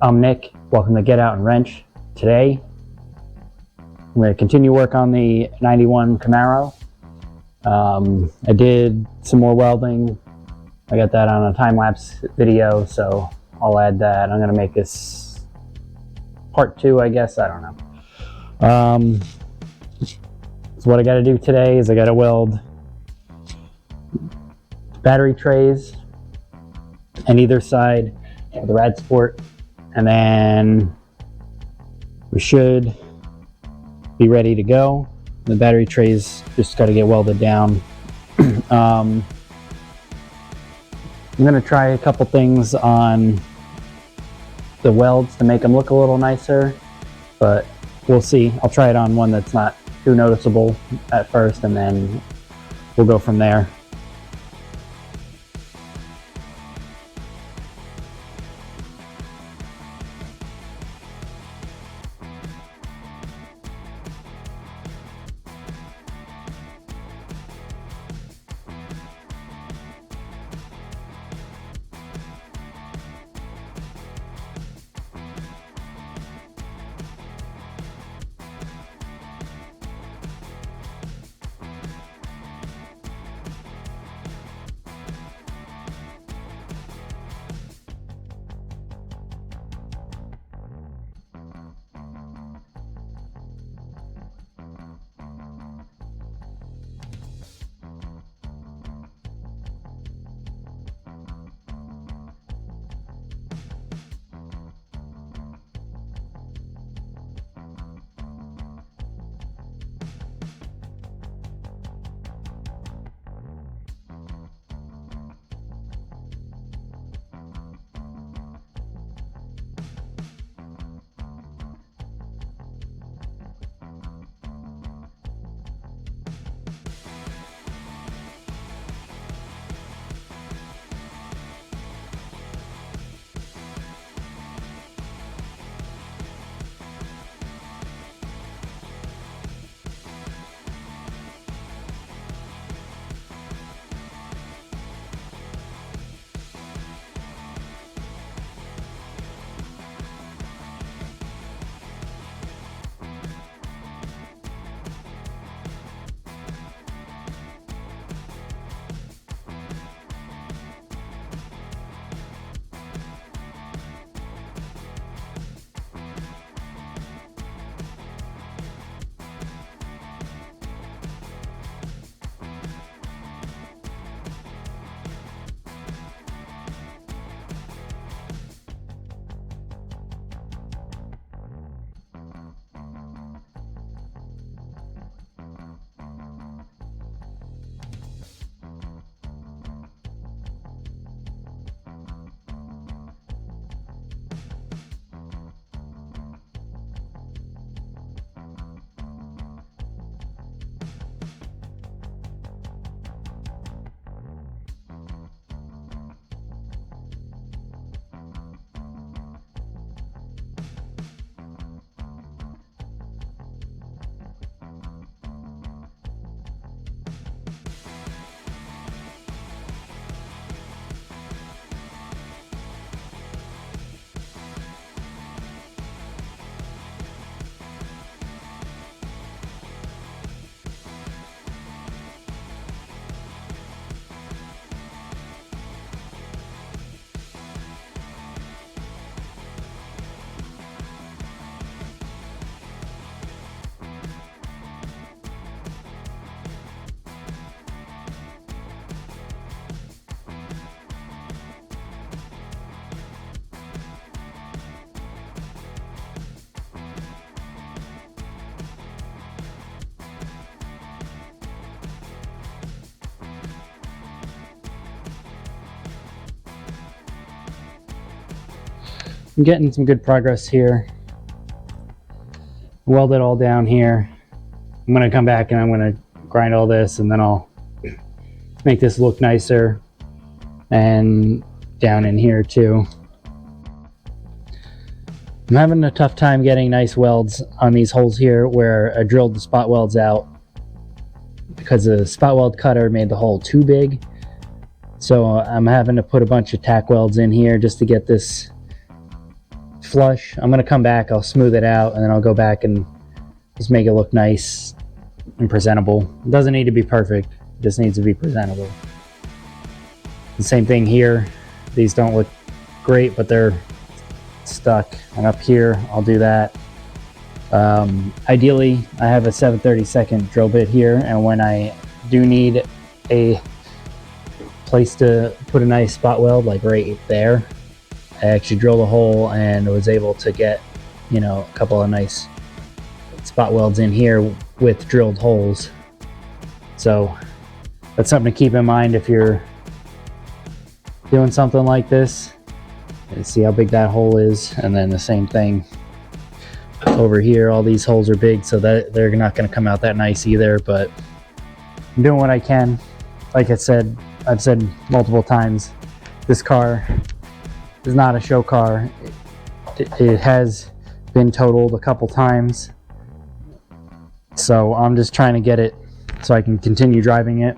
I'm Nick. Welcome to Get Out and Wrench. Today, I'm going to continue work on the 91 Camaro. I did some more welding. I got that on a time-lapse video, so I'll add that. I'm going to make this part 2, I guess. I don't know. So what I got to do today is I got to weld battery trays on either side of the rad support, and then we should be ready to go. The battery trays just got to get welded down. I'm going to try a couple things on the welds to make them look a little nicer, but we'll see. I'll try it on one that's not too noticeable at first, and then we'll go from there. I'm getting some good progress here. Weld it all down here. I'm going to come back and I'm going to grind all this, and then I'll make this look nicer, and down in here too. I'm having a tough time getting nice welds on these holes here where I drilled the spot welds out, because the spot weld cutter made the hole too big. So I'm having to put a bunch of tack welds in here just to get this flush. I'm gonna come back, I'll smooth it out, and then I'll go back and just make it look nice and presentable. It doesn't need to be perfect, it just needs to be presentable. The same thing here. These don't look great, but they're stuck. And up here, I'll do that. Ideally, I have a 7/32 drill bit here, and when I do need a place to put a nice spot weld, like right there, I actually drilled a hole and was able to get, you know, a couple of nice spot welds in here with drilled holes. So that's something to keep in mind if you're doing something like this. And see how big that hole is, and then the same thing over here. All these holes are big, so that they're not going to come out that nice either, but I'm doing what I can. Like I said, I've said multiple times, this car is not a show car. It has been totaled a couple times, so I'm just trying to get it so I can continue driving it.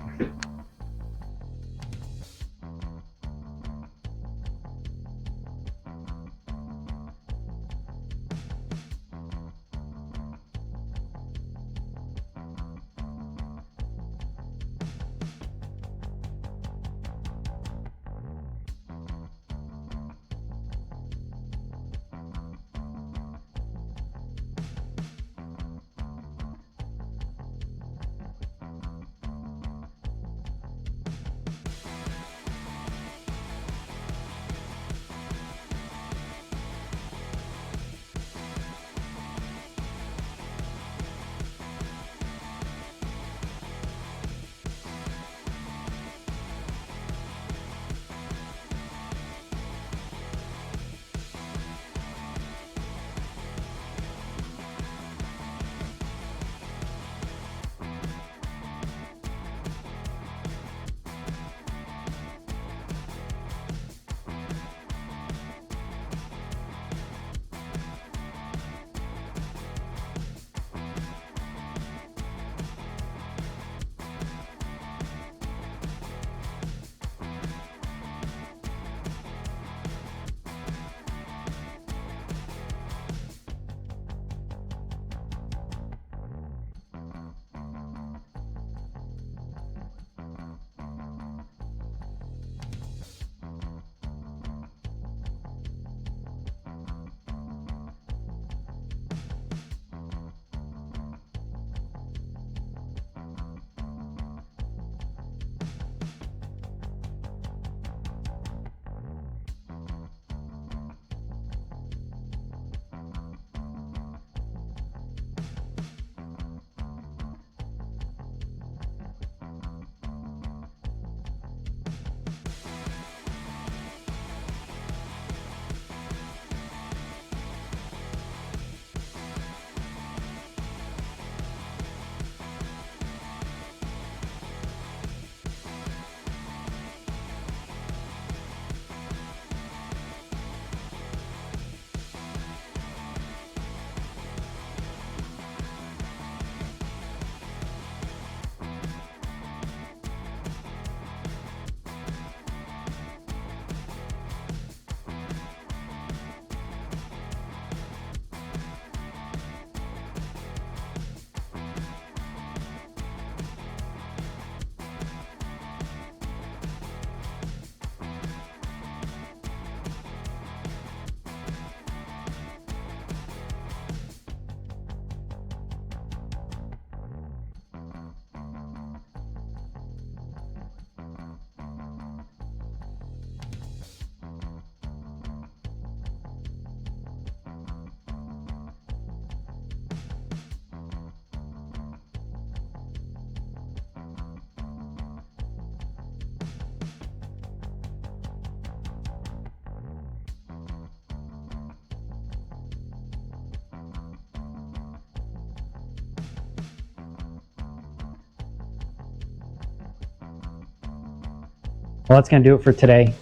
Well, that's going to do it for today.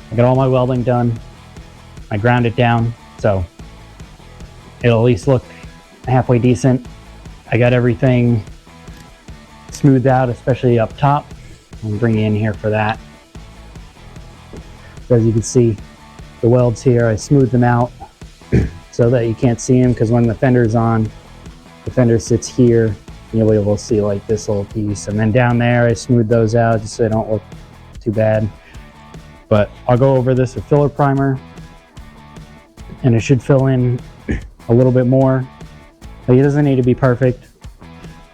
I got all my welding done. I ground it down, so it'll at least look halfway decent. I got everything smoothed out, especially up top. I'll bring you in here for that. So as you can see, the welds here. I smoothed them out so that you can't see them, because when the fender's on, the fender sits here. You'll be able to see like this little piece, and then down there I smoothed those out just so they don't look too bad. But I'll go over this with filler primer, and it should fill in a little bit more. Like, it doesn't need to be perfect.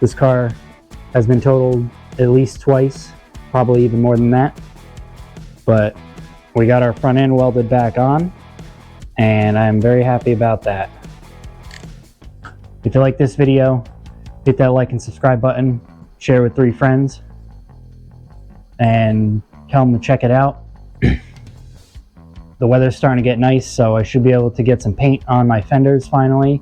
This car has been totaled at least twice, probably even more than that. But we got our front end welded back on, and I'm very happy about that. If you like this video, hit that like and subscribe button, share with 3 friends, and tell them to check it out. The weather's starting to get nice, so I should be able to get some paint on my fenders finally.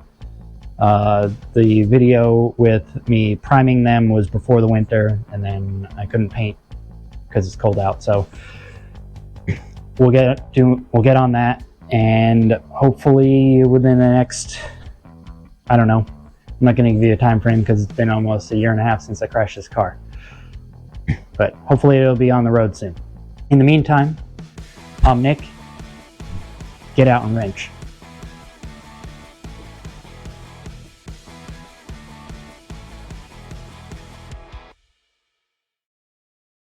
The video with me priming them was before the winter, and then I couldn't paint because it's cold out. So we'll get on that, and hopefully within the next, I don't know, I'm not going to give you a time frame because it's been almost 1.5 years since I crashed this car. But hopefully it'll be on the road soon. In the meantime, I'm Nick. Get out and wrench.